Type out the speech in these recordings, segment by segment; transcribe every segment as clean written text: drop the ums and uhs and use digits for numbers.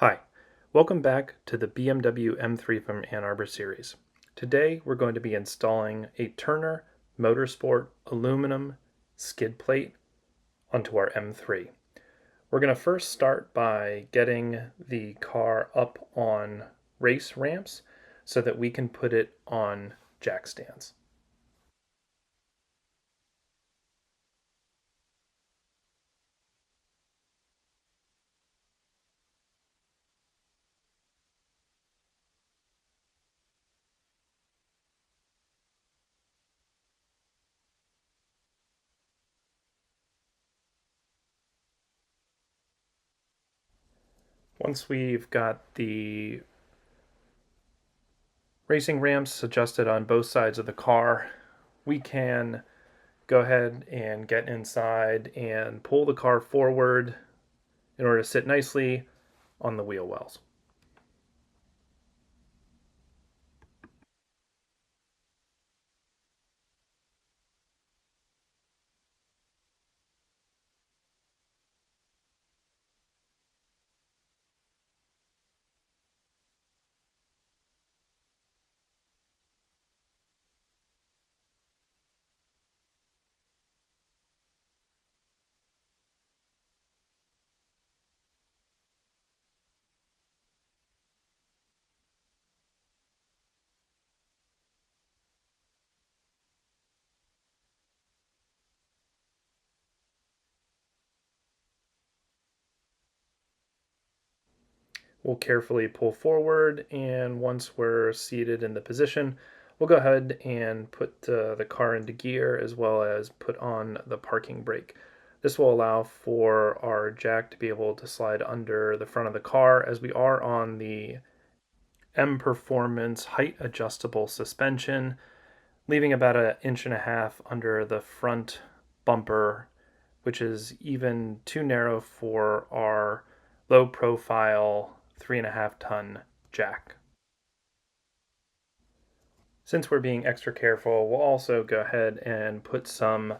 Hi, welcome back to the BMW M3 from Ann Arbor Series. Today we're going to be installing a Turner Motorsport aluminum skid plate onto our M3. We're going to first start by getting the car up on race ramps so that we can put it on jack stands. Once we've got the racing ramps adjusted on both sides of the car, we can go ahead and get inside and pull the car forward in order to sit nicely on the wheel wells. We'll carefully pull forward, and once we're seated in the position, we'll go ahead and put the car into gear as well as put on the parking brake. This will allow for our jack to be able to slide under the front of the car as we are on the M Performance height adjustable suspension, leaving about an inch and a half under the front bumper, which is even too narrow for our low profile 3.5 ton jack. Since we're being extra careful, we'll also go ahead and put some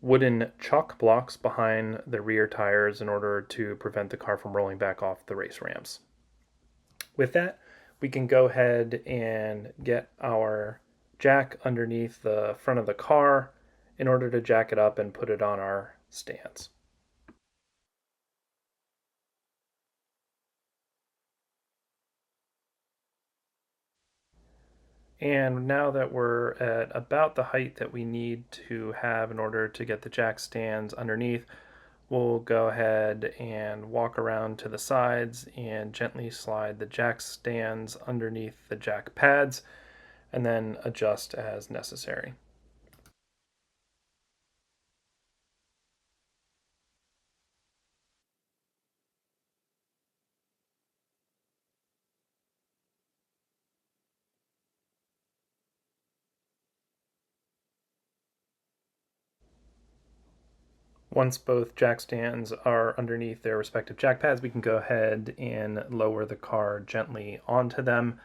wooden chalk blocks behind the rear tires in order to prevent the car from rolling back off the race ramps. With that, we can go ahead and get our jack underneath the front of the car in order to jack it up and put it on our stands. And now that we're at about the height that we need to have in order to get the jack stands underneath, we'll go ahead and walk around to the sides and gently slide the jack stands underneath the jack pads and then adjust as necessary. Once both jack stands are underneath their respective jack pads, we can go ahead and lower the car gently onto them.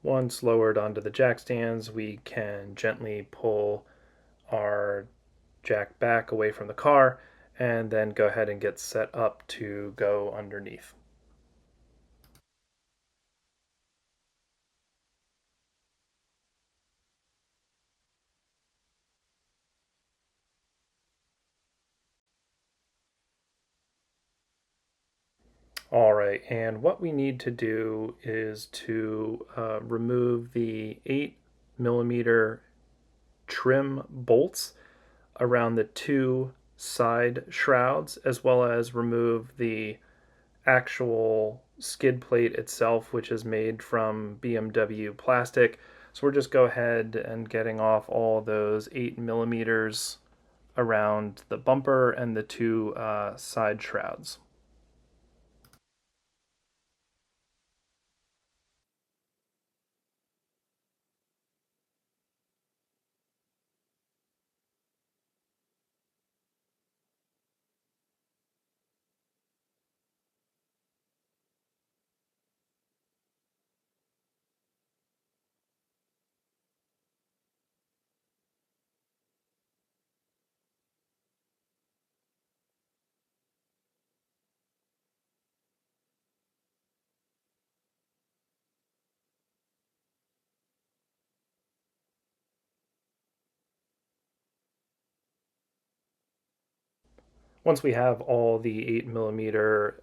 Once lowered onto the jack stands, we can gently pull our jack back away from the car and then go ahead and get set up to go underneath. All right, and what we need to do is to remove the 8 millimeter trim bolts around the two side shrouds, as well as remove the actual skid plate itself, which is made from BMW plastic. So we're just go ahead and getting off all those 8 millimeters around the bumper and the two side shrouds. Once we have all the 8 millimeter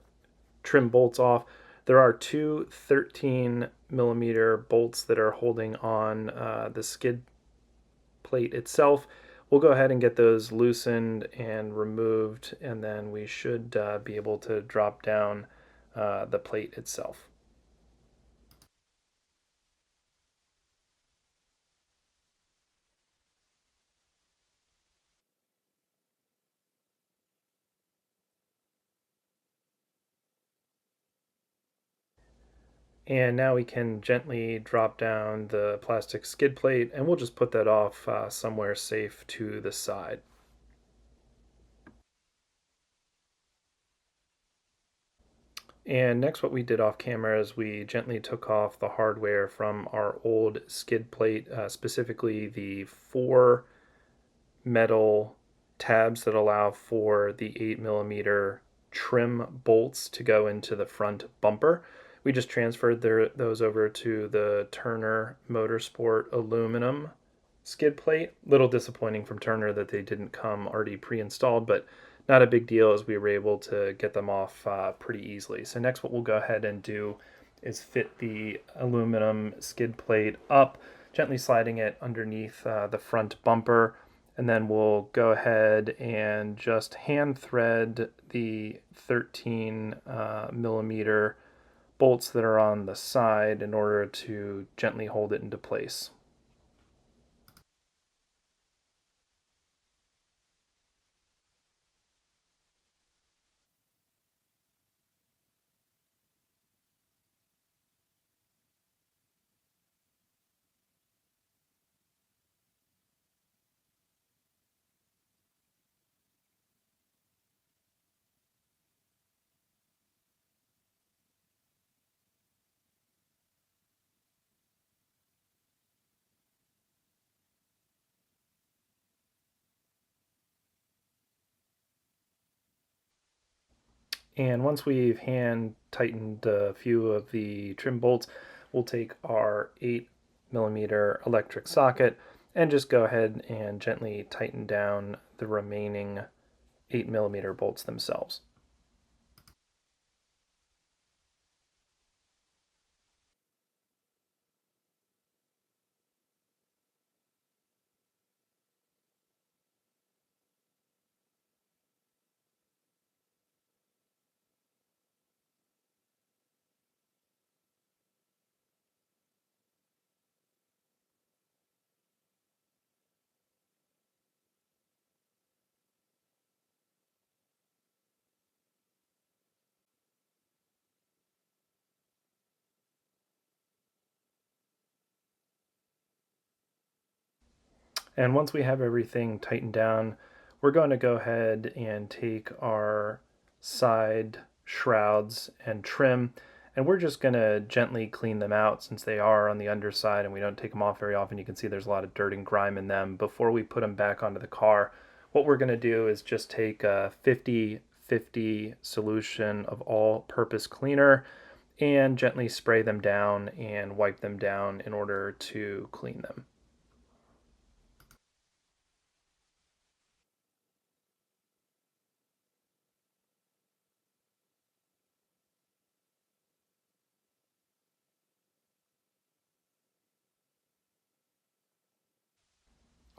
trim bolts off, there are two 13 millimeter bolts that are holding on the skid plate itself. We'll go ahead and get those loosened and removed, and then we should be able to drop down the plate itself. And now we can gently drop down the plastic skid plate, and we'll just put that off somewhere safe to the side. And next, what we did off camera is we gently took off the hardware from our old skid plate, specifically the four metal tabs that allow for the 8 millimeter trim bolts to go into the front bumper. We just transferred those over to the Turner Motorsport aluminum skid plate. Little disappointing from Turner that they didn't come already pre-installed, but not a big deal as we were able to get them off pretty easily. So next what we'll go ahead and do is fit the aluminum skid plate up, gently sliding it underneath the front bumper, and then we'll go ahead and just hand thread the 13 millimeter bolts that are on the side in order to gently hold it into place. And once we've hand tightened a few of the trim bolts, we'll take our 8 millimeter electric socket and just go ahead and gently tighten down the remaining 8 millimeter bolts themselves. And once we have everything tightened down, we're going to go ahead and take our side shrouds and trim And we're just going to gently clean them out since they are on the underside and we don't take them off very often. You can see there's a lot of dirt and grime in them. Before we put them back onto the car, what we're going to do is just take a 50-50 solution of all-purpose cleaner and gently spray them down and wipe them down in order to clean them.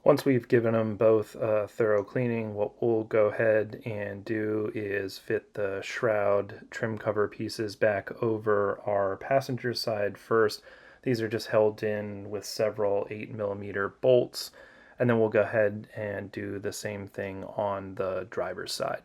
Once we've given them both a thorough cleaning, what we'll go ahead and do is fit the shroud trim cover pieces back over our passenger side first. These are just held in with several 8mm bolts, and then we'll go ahead and do the same thing on the driver's side.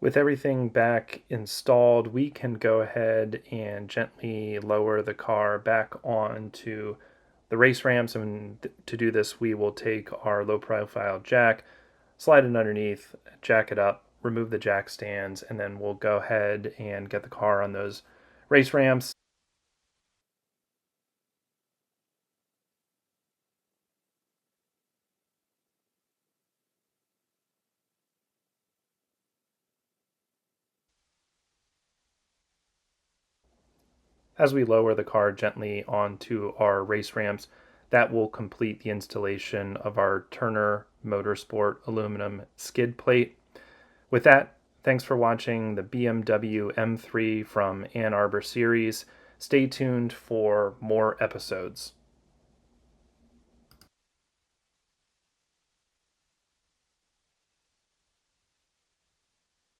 With everything back installed, we can go ahead and gently lower the car back onto the race ramps. And to do this, we will take our low profile jack, slide it underneath, jack it up, remove the jack stands, and then we'll go ahead and get the car on those race ramps. As we lower the car gently onto our race ramps, that will complete the installation of our Turner Motorsport aluminum skid plate. With that, thanks for watching the BMW M3 from Ann Arbor Series. Stay tuned for more episodes.